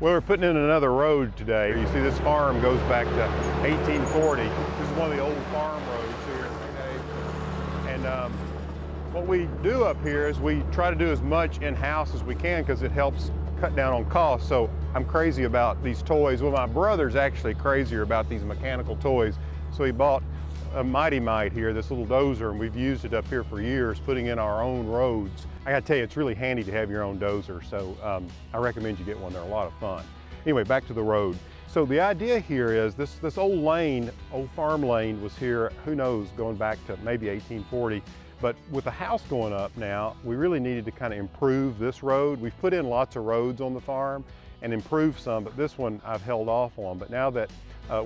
Well, we're putting in another road today. You see this farm goes back to 1840. This is one of the old farm roads here in And what we do up here is we try to do as much in-house as we can because it helps cut down on costs. So I'm crazy about these toys. Well, my brother's actually crazier about these mechanical toys. So he bought a Mighty Mite here, this little dozer, and we've used it up here for years, putting in our own roads. I gotta tell you, it's really handy to have your own dozer, so I recommend you get one. They're a lot of fun. Anyway, back to the road. So the idea here is this old lane, old farm lane was here, who knows, going back to maybe 1840. But with the house going up now, we really needed to kind of improve this road. We've put in lots of roads on the farm and improved some, but this one I've held off on. But now that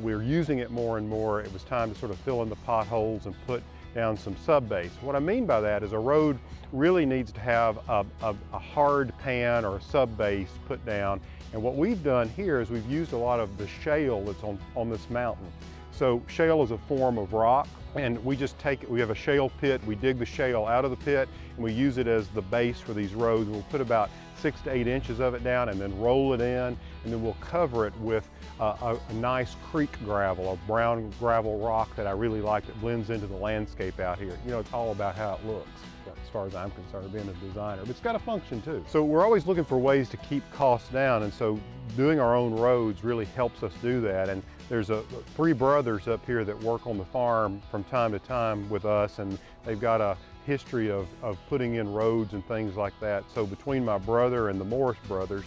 we're using it more and more, it was time to sort of fill in the potholes and put down some sub-base. What I mean by that is a road really needs to have a hard pan or a sub-base put down. And what we've done here is we've used a lot of the shale that's on this mountain. So shale is a form of rock, and we just take it, we have a shale pit, we dig the shale out of the pit, and we use it as the base for these roads. We'll put about 6 to 8 inches of it down and then roll it in, and then we'll cover it with a nice creek gravel, a brown gravel rock that I really like that blends into the landscape out here. You know, it's all about how it looks, as far as I'm concerned, being a designer, but it's got a function too. So we're always looking for ways to keep costs down, and so doing our own roads really helps us do that. And there's three brothers up here that work on the farm from time to time with us, and they've got a history of putting in roads and things like that. So between my brother and the Morris brothers,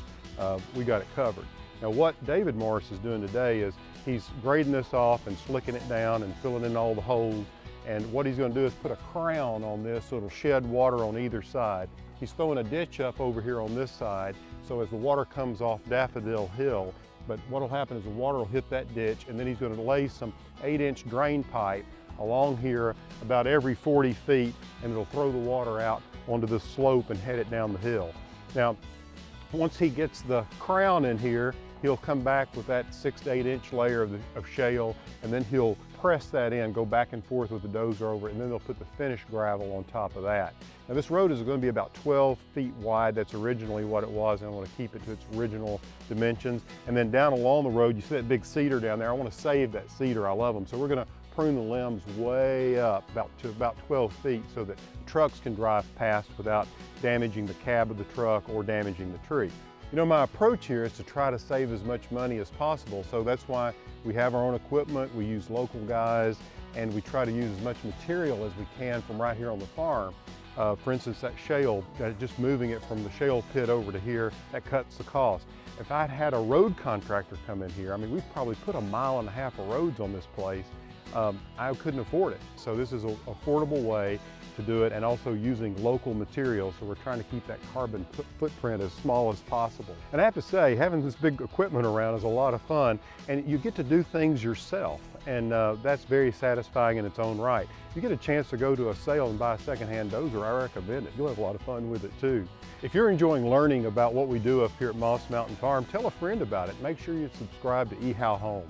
we got it covered. Now what David Morris is doing today is he's grading this off and slicking it down and filling in all the holes. And what he's going to do is put a crown on this so it'll shed water on either side. He's throwing a ditch up over here on this side, so as the water comes off Daffodil Hill, but what will happen is the water will hit that ditch, and then he's going to lay some 8-inch drain pipe along here about every 40 feet, and it'll throw the water out onto the slope and head it down the hill. Now, once he gets the crown in here, he'll come back with that 6 to 8 inch layer of shale, and then he'll press that in, go back and forth with the dozer over it, and then they'll put the finished gravel on top of that. Now this road is going to be about 12 feet wide. That's originally what it was, and I want to keep it to its original dimensions. And then down along the road, you see that big cedar down there. I want to save that cedar. I love them. So we're going to prune the limbs way up to about 12 feet so that trucks can drive past without damaging the cab of the truck or damaging the tree. You know, my approach here is to try to save as much money as possible, so that's why we have our own equipment, we use local guys, and we try to use as much material as we can from right here on the farm. For instance, that shale, just moving it from the shale pit over to here, that cuts the cost. If I'd had a road contractor come in here, I mean, we've probably put 1.5 miles of roads on this place. I couldn't afford it. So this is an affordable way to do it, and also using local materials. So we're trying to keep that carbon footprint as small as possible. And I have to say, having this big equipment around is a lot of fun, and you get to do things yourself, and that's very satisfying in its own right. If you get a chance to go to a sale and buy a secondhand dozer, I recommend it. You'll have a lot of fun with it too. If you're enjoying learning about what we do up here at Moss Mountain Farm, tell a friend about it. Make sure you subscribe to ehowhome.